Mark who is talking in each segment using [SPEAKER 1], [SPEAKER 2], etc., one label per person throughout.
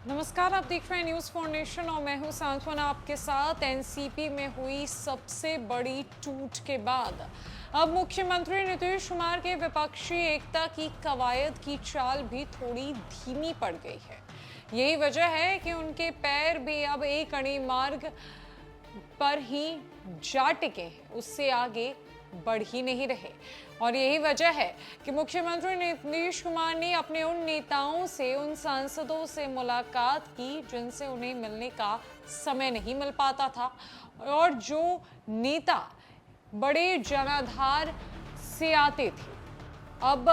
[SPEAKER 1] नमस्कार, आप देख रहे हैं न्यूज फॉर नेशन और मैं हूं सांत्वना आपके साथ। एनसीपी में हुई सबसे बड़ी टूट के बाद अब मुख्यमंत्री नीतीश कुमार के विपक्षी एकता की कवायद की चाल भी थोड़ी धीमी पड़ गई है। यही वजह है कि उनके पैर भी अब एक अड़ी मार्ग पर ही जा टिके हैं, उससे आगे बढ़ ही नहीं रहे। और यही वजह है कि मुख्यमंत्री नीतीश कुमार ने अपने उन नेताओं से, उन सांसदों से मुलाकात की जिनसे उन्हें मिलने का समय नहीं मिल पाता था, और जो नेता बड़े जनाधार से आते थे। अब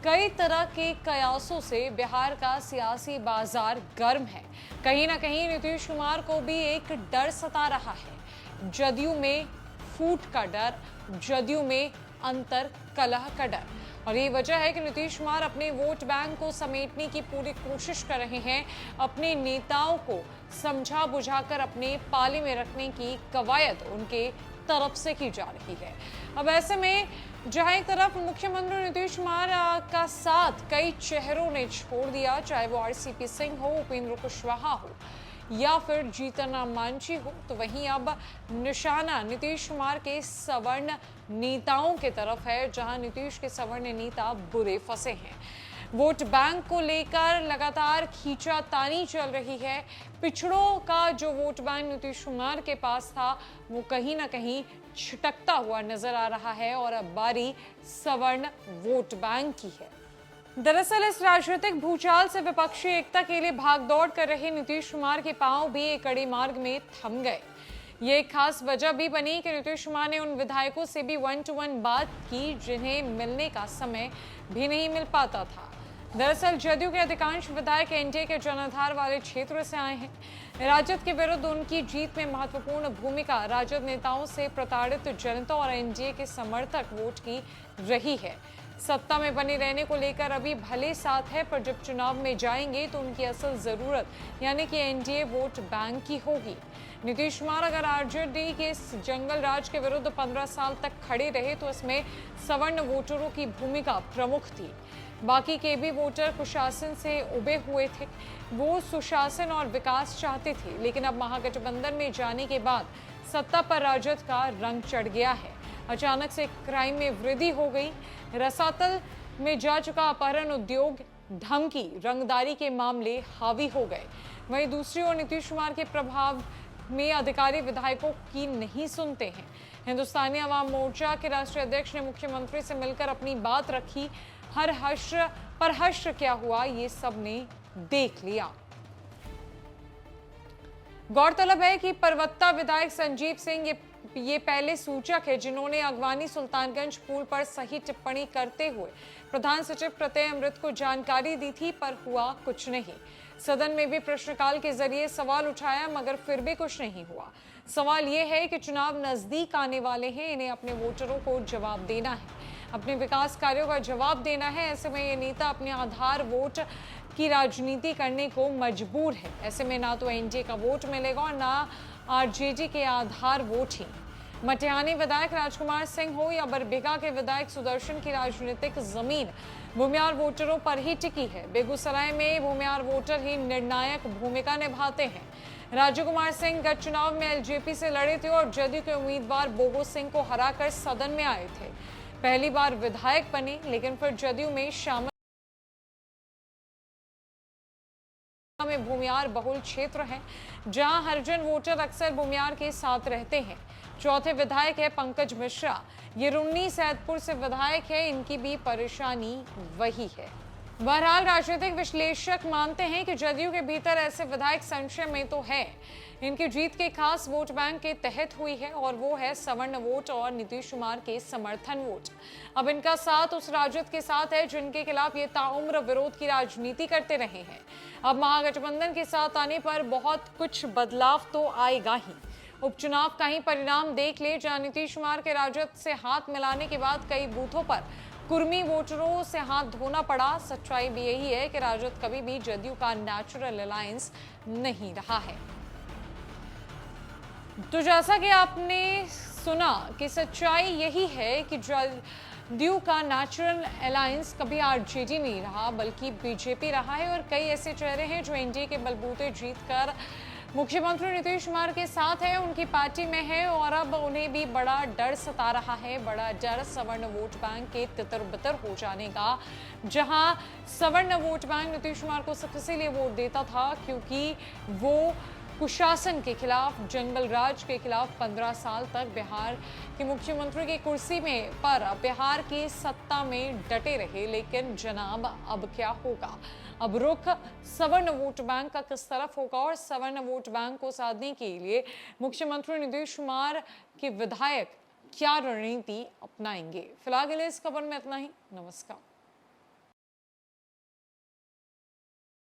[SPEAKER 1] कई तरह के कयासों से बिहार का सियासी बाजार गर्म है। कहीं ना कहीं नीतीश कुमार को भी एक डर सता रहा है, जदयू में फूट का डर, जदयू में अंतर कलह का डर। और ये वजह है कि नीतीश कुमार अपने वोट बैंक को समेटने की पूरी कोशिश कर रहे हैं, अपने नेताओं को समझा बुझाकर अपने पाले में रखने की कवायद उनके तरफ से की जा रही है। अब ऐसे में जहां एक तरफ मुख्यमंत्री नीतीश कुमार का साथ कई चेहरों ने छोड़ दिया, चाहे वो आरसीपी सिंह हो, उपेंद्र कुशवाहा हो या फिर जीतन राम मांझी हो, तो वहीं अब निशाना नीतीश कुमार के सवर्ण नेताओं के तरफ है, जहां नीतीश के सवर्ण नेता बुरे फंसे हैं। वोट बैंक को लेकर लगातार खींचातानी चल रही है। पिछड़ों का जो वोट बैंक नीतीश कुमार के पास था, वो कहीं ना कहीं छिटकता हुआ नजर आ रहा है और अब बारी सवर्ण वोट बैंक की है। दरअसल इस राजनीतिक भूचाल से विपक्षी एकता के लिए भागदौड़ कर रहे नीतीश कुमार के पांव भी एक कड़ी मार्ग में थम गए। ये एक खास वजह भी बनी कि नीतीश कुमार ने उन विधायकों से भी 1-to-1 बात की जिन्हें मिलने का समय भी नहीं मिल पाता था। दरअसल जदयू के अधिकांश विधायक एनडीए के जनाधार वाले क्षेत्र से आए हैं। राजद के विरुद्ध उनकी जीत में महत्वपूर्ण भूमिका राजद नेताओं से प्रताड़ित जनता और एनडीए के समर्थक वोट की रही है। सत्ता में बने रहने को लेकर अभी भले साथ है, पर जब चुनाव में जाएंगे तो उनकी असल जरूरत यानी कि एनडीए वोट बैंक की होगी। नीतीश कुमार अगर आरजेडी के इस जंगल राज के विरुद्ध 15 साल तक खड़े रहे तो इसमें सवर्ण वोटरों की भूमिका प्रमुख थी। बाकी के भी वोटर कुशासन से उबे हुए थे, वो सुशासन और विकास चाहते थे, लेकिन अब महागठबंधन में जाने के बाद सत्ता पर राजद का रंग चढ़ गया है। अचानक से क्राइम में वृद्धि हो गई, रसातल में जा चुका अपहरण उद्योग, धमकी, रंगदारी के मामले हावी हो गए। वहीं दूसरी ओर नीतीश कुमार के प्रभाव में अधिकारी विधायकों की नहीं सुनते हैं। हिंदुस्तानी अवाम मोर्चा के राष्ट्रीय अध्यक्ष ने मुख्यमंत्री से मिलकर अपनी बात रखी। हर हश्र पर हश्र क्या हुआ, ये सब ने देख लिया। गौरतलब है कि परवत्ता विधायक संजीव सिंह ये पहले सूचक है जिन्होंने अगवानी सुल्तानगंज पुल पर सही टिप्पणी करते हुए प्रधान सचिव प्रत्यय अमृत को जानकारी दी थी, पर हुआ कुछ नहीं। सदन में भी प्रश्नकाल के जरिए सवाल उठाया, मगर फिर भी कुछ नहीं हुआ। सवाल ये है कि चुनाव नजदीक आने वाले हैं, इन्हें अपने वोटरों को जवाब देना है, अपने विकास कार्यों का जवाब देना है। ऐसे में ये नेता अपने आधार वोट की राजनीति करने को मजबूर है। ऐसे में ना तो एनडीए का वोट मिलेगा और ना आरजेडी के आधार वोट ही। मटिहानी विधायक राजकुमार सिंह हो या बरबीघा के विधायक सुदर्शन की राजनीतिक जमीन भूमियार वोटरों पर ही टिकी है। बेगूसराय में भूमियार वोटर ही निर्णायक भूमिका निभाते हैं। राजू कुमार सिंह गत चुनाव में एलजेपी से लड़े थे और जदयू के उम्मीदवार बोगो सिंह को हराकर सदन में आए थे। पहली बार विधायक बने, लेकिन फिर जदयू में शामिल में भूमियार बहुल क्षेत्र है, जहां हरिजन वोटर अक्सर भूमियार के साथ रहते हैं। चौथे विधायक है पंकज मिश्रा, ये रुन्नी सैदपुर से विधायक है, इनकी भी परेशानी वही है। बहरहाल राजनीतिक विश्लेषक मानते हैं कि जदयू के भीतर ऐसे विधायक संशय में तो है। इनकी जीत के खास वोट बैंक के तहत हुई है और वो है सवर्ण वोट और नीतीश कुमार के समर्थन वोट। अब इनका साथ उस राजद के साथ है जिनके खिलाफ ये ताउम्र विरोध की राजनीति करते रहे हैं। अब महागठबंधन के साथ आने पर बहुत कुछ बदलाव तो आएगा ही। उपचुनाव का ही परिणाम देख ले, जहां नीतीश कुमार के राजद से हाथ मिलाने के बाद कई बूथों पर कुर्मी वोटरों से हाथ धोना पड़ा। सच्चाई भी यही है कि राजद कभी भी जदयू का नेचुरल अलायंस नहीं रहा है। तो जैसा कि आपने सुना कि सच्चाई यही है कि ड्यू का नेचुरल अलायंस कभी आरजेडी नहीं रहा बल्कि बीजेपी रहा है और कई ऐसे चेहरे हैं जो एनडीए के बलबूते जीतकर मुख्यमंत्री नीतीश कुमार के साथ है, उनकी पार्टी में है और अब उन्हें भी बड़ा डर सता रहा है। बड़ा डर सवर्ण वोट बैंक के तितर-बितर हो जाने का, जहां सवर्ण वोट बैंक नीतीश कुमार को सिर्फ इसीलिए वोट देता था क्योंकि वो कुशासन के खिलाफ, जंगल राज के खिलाफ 15 साल तक बिहार के मुख्यमंत्री की कुर्सी में पर बिहार की सत्ता में डटे रहे। लेकिन जनाब अब क्या होगा? अब रुख सवर्ण वोट बैंक का किस तरफ होगा और सवर्ण वोट बैंक को साधने के लिए मुख्यमंत्री नीतीश कुमार के विधायक क्या रणनीति अपनाएंगे? फिलहाल इस खबर में इतना ही। नमस्कार।